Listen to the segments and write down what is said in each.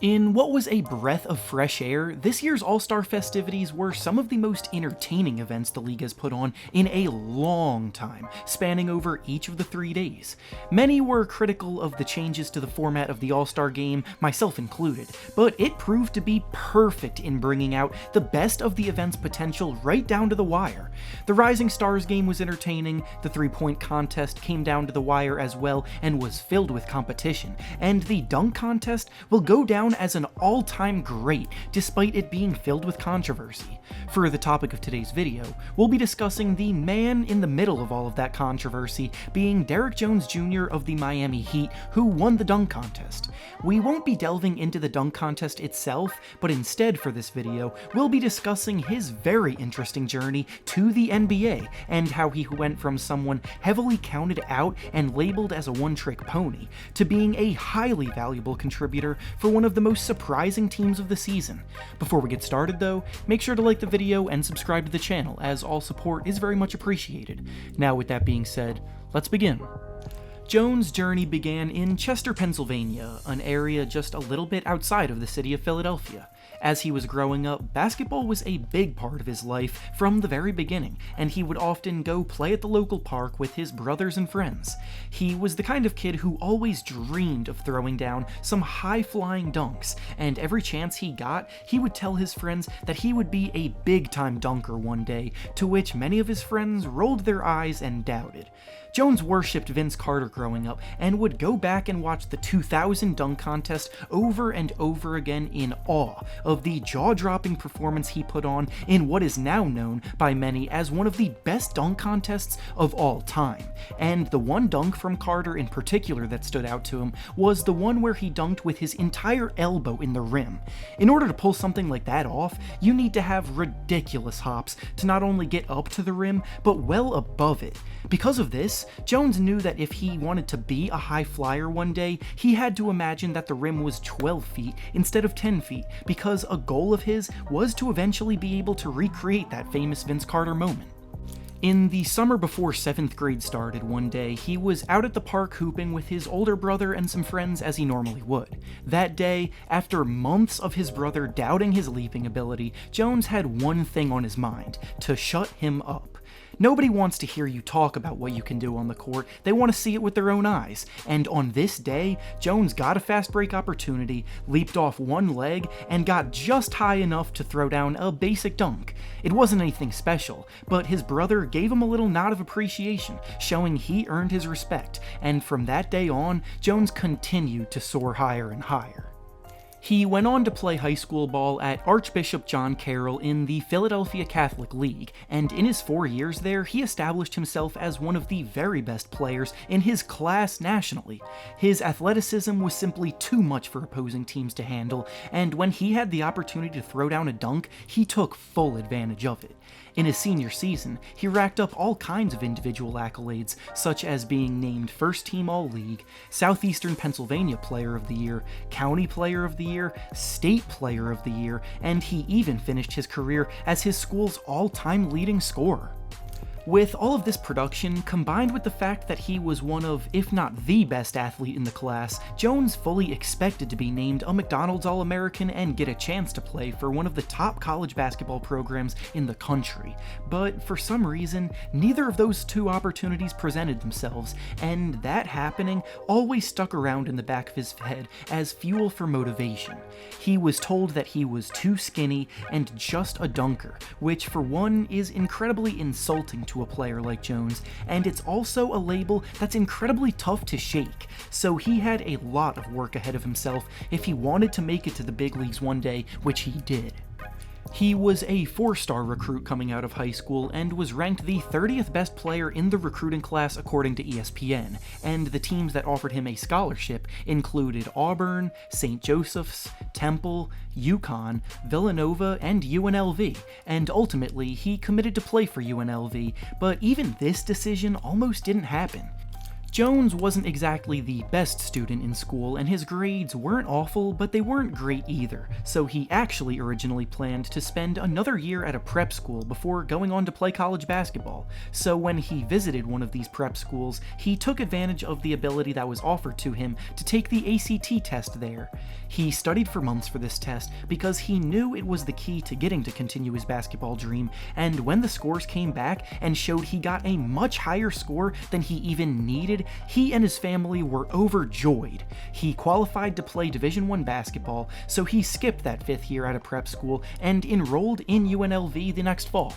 In what was a breath of fresh air, this year's All-Star festivities were some of the most entertaining events the league has put on in a long time, spanning over each of the 3 days. Many were critical of the changes to the format of the All-Star game, myself included, but it proved to be perfect in bringing out the best of the event's potential right down to the wire. The Rising Stars game was entertaining, the three-point contest came down to the wire as well and was filled with competition, and the dunk contest will go down as an all-time great, despite it being filled with controversy. For the topic of today's video, we'll be discussing the man in the middle of all of that controversy, being Derrick Jones Jr. of the Miami Heat, who won the dunk contest. We won't be delving into the dunk contest itself, but instead for this video, we'll be discussing his very interesting journey to the NBA, and how he went from someone heavily counted out and labeled as a one-trick pony, to being a highly valuable contributor for one of the most surprising teams of the season. Before we get started though, make sure to like the video and subscribe to the channel, as all support is very much appreciated. Now with that being said, let's begin. Jones' journey began in Chester, Pennsylvania, an area just a little bit outside of the city of Philadelphia. As he was growing up, basketball was a big part of his life from the very beginning, and he would often go play at the local park with his brothers and friends. He was the kind of kid who always dreamed of throwing down some high-flying dunks, and every chance he got, he would tell his friends that he would be a big-time dunker one day, to which many of his friends rolled their eyes and doubted. Jones worshipped Vince Carter growing up, and would go back and watch the 2000 dunk contest over and over again in awe of the jaw-dropping performance he put on in what is now known by many as one of the best dunk contests of all time. And the one dunk from Carter in particular that stood out to him was the one where he dunked with his entire elbow in the rim. In order to pull something like that off, you need to have ridiculous hops to not only get up to the rim, but well above it. Because of this, Jones knew that if he wanted to be a high flyer one day, he had to imagine that the rim was 12 feet instead of 10 feet, because a goal of his was to eventually be able to recreate that famous Vince Carter moment. In the summer before 7th grade started one day, he was out at the park hooping with his older brother and some friends as he normally would. That day, after months of his brother doubting his leaping ability, Jones had one thing on his mind: to shut him up. Nobody wants to hear you talk about what you can do on the court, they want to see it with their own eyes, and on this day, Jones got a fast break opportunity, leaped off one leg, and got just high enough to throw down a basic dunk. It wasn't anything special, but his brother gave him a little nod of appreciation, showing he earned his respect, and from that day on, Jones continued to soar higher and higher. He went on to play high school ball at Archbishop John Carroll in the Philadelphia Catholic League, and in his 4 years there, he established himself as one of the very best players in his class nationally. His athleticism was simply too much for opposing teams to handle, and when he had the opportunity to throw down a dunk, he took full advantage of it. In his senior season, he racked up all kinds of individual accolades, such as being named First Team All-League, Southeastern Pennsylvania Player of the Year, County Player of the Year, State Player of the Year, and he even finished his career as his school's all-time leading scorer. With all of this production, combined with the fact that he was one of, if not the best athlete in the class, Jones fully expected to be named a McDonald's All-American and get a chance to play for one of the top college basketball programs in the country. But for some reason, neither of those two opportunities presented themselves, and that happening always stuck around in the back of his head as fuel for motivation. He was told that he was too skinny and just a dunker, which for one is incredibly insulting to a player like Jones, and it's also a label that's incredibly tough to shake, so he had a lot of work ahead of himself if he wanted to make it to the big leagues one day, which he did. He was a 4-star recruit coming out of high school and was ranked the 30th best player in the recruiting class according to ESPN, and the teams that offered him a scholarship included Auburn, St. Joseph's, Temple, UConn, Villanova, and UNLV, and ultimately he committed to play for UNLV, but even this decision almost didn't happen. Jones wasn't exactly the best student in school, and his grades weren't awful, but they weren't great either, so he actually originally planned to spend another year at a prep school before going on to play college basketball. So when he visited one of these prep schools, he took advantage of the ability that was offered to him to take the ACT test there. He studied for months for this test because he knew it was the key to getting to continue his basketball dream, and when the scores came back and showed he got a much higher score than he even needed, he and his family were overjoyed. He qualified to play Division I basketball, so he skipped that 5th year at a prep school and enrolled in UNLV the next fall.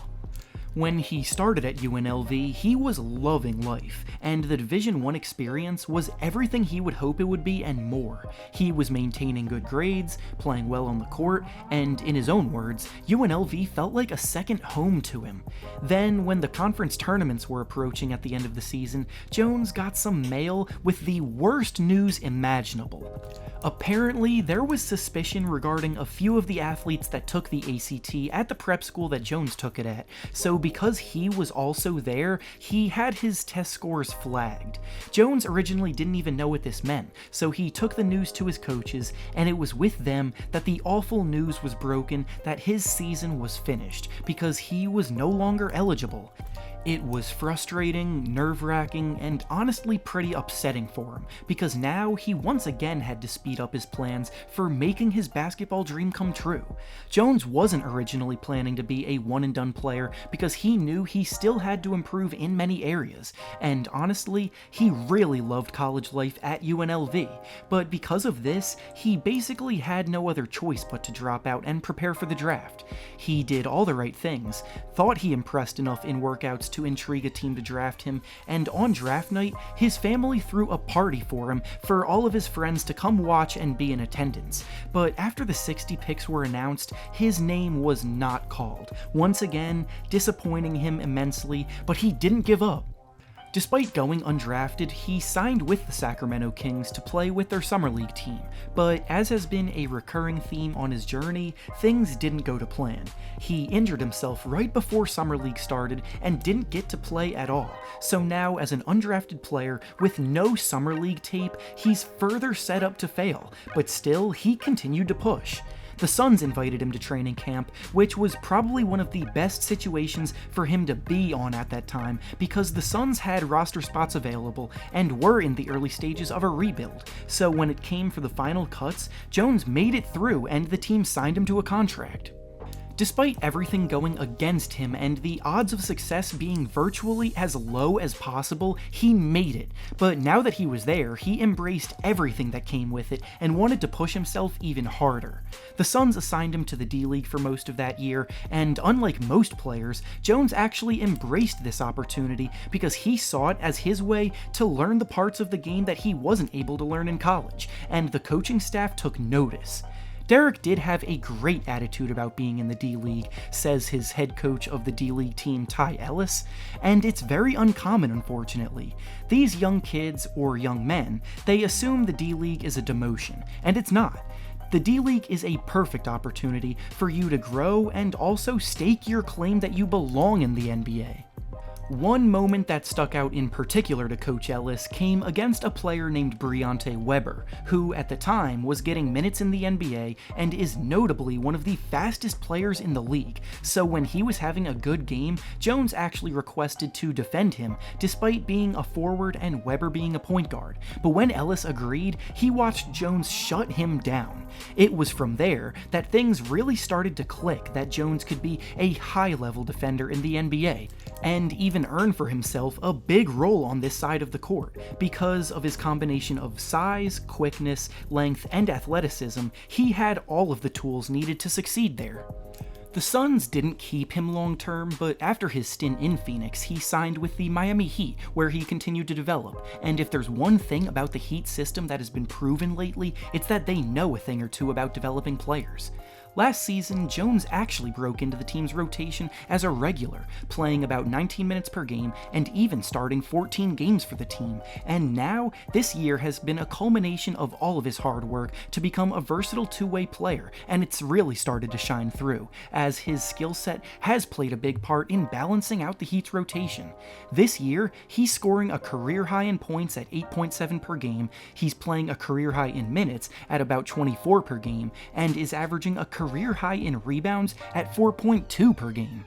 When he started at UNLV, he was loving life, and the Division I experience was everything he would hope it would be and more. He was maintaining good grades, playing well on the court, and in his own words, UNLV felt like a second home to him. Then, when the conference tournaments were approaching at the end of the season, Jones got some mail with the worst news imaginable. Apparently, there was suspicion regarding a few of the athletes that took the ACT at the prep school that Jones took it at, so because he was also there, he had his test scores flagged. Jones originally didn't even know what this meant, so he took the news to his coaches, and it was with them that the awful news was broken that his season was finished because he was no longer eligible. It was frustrating, nerve-wracking, and honestly pretty upsetting for him, because now he once again had to speed up his plans for making his basketball dream come true. Jones wasn't originally planning to be a one-and-done player because he knew he still had to improve in many areas, and honestly, he really loved college life at UNLV, but because of this, he basically had no other choice but to drop out and prepare for the draft. He did all the right things, thought he impressed enough in workouts to intrigue a team to draft him, and on draft night, his family threw a party for him for all of his friends to come watch and be in attendance. But after the 60 picks were announced, his name was not called, once again disappointing him immensely, but he didn't give up. Despite going undrafted, he signed with the Sacramento Kings to play with their summer league team, but as has been a recurring theme on his journey, things didn't go to plan. He injured himself right before summer league started and didn't get to play at all, so now as an undrafted player with no summer league tape, he's further set up to fail, but still, he continued to push. The Suns invited him to training camp, which was probably one of the best situations for him to be on at that time because the Suns had roster spots available and were in the early stages of a rebuild, so when it came for the final cuts, Jones made it through and the team signed him to a contract. Despite everything going against him and the odds of success being virtually as low as possible, he made it. But now that he was there, he embraced everything that came with it and wanted to push himself even harder. The Suns assigned him to the D-League for most of that year, and unlike most players, Jones actually embraced this opportunity because he saw it as his way to learn the parts of the game that he wasn't able to learn in college, and the coaching staff took notice. Derrick did have a great attitude about being in the D-League, says his head coach of the D-League team, Ty Ellis, and it's very uncommon, unfortunately. These young kids, or young men, they assume the D-League is a demotion, and it's not. The D-League is a perfect opportunity for you to grow and also stake your claim that you belong in the NBA. One moment that stuck out in particular to Coach Ellis came against a player named Briante Weber, who at the time was getting minutes in the NBA and is notably one of the fastest players in the league, so when he was having a good game, Jones actually requested to defend him, despite being a forward and Weber being a point guard, but when Ellis agreed, he watched Jones shut him down. It was from there that things really started to click that Jones could be a high-level defender in the NBA, and even earn for himself a big role on this side of the court. Because of his combination of size, quickness, length, and athleticism, he had all of the tools needed to succeed there. The Suns didn't keep him long-term, but after his stint in Phoenix, he signed with the Miami Heat, where he continued to develop, and if there's one thing about the Heat system that has been proven lately, it's that they know a thing or two about developing players. Last season, Jones actually broke into the team's rotation as a regular, playing about 19 minutes per game and even starting 14 games for the team, and now this year has been a culmination of all of his hard work to become a versatile two-way player, and it's really started to shine through, as his skill set has played a big part in balancing out the Heat's rotation. This year, he's scoring a career high in points at 8.7 per game, he's playing a career high in minutes at about 24 per game, and is averaging a career high in rebounds at 4.2 per game.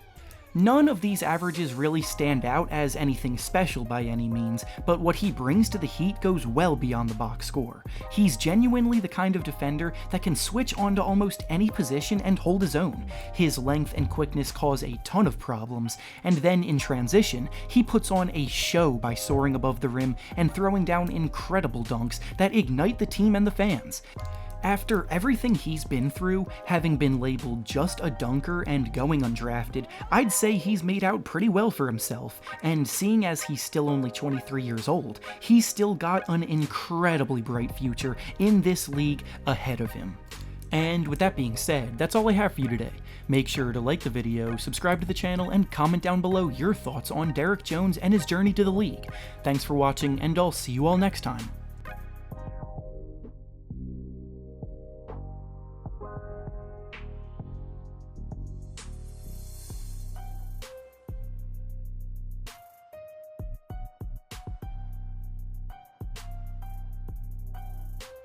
None of these averages really stand out as anything special by any means, but what he brings to the Heat goes well beyond the box score. He's genuinely the kind of defender that can switch onto almost any position and hold his own. His length and quickness cause a ton of problems, and then in transition, he puts on a show by soaring above the rim and throwing down incredible dunks that ignite the team and the fans. After everything he's been through, having been labeled just a dunker and going undrafted, I'd say he's made out pretty well for himself, and seeing as he's still only 23 years old, he's still got an incredibly bright future in this league ahead of him. And with that being said, that's all I have for you today. Make sure to like the video, subscribe to the channel, and comment down below your thoughts on Derrick Jones and his journey to the league. Thanks for watching, and I'll see you all next time.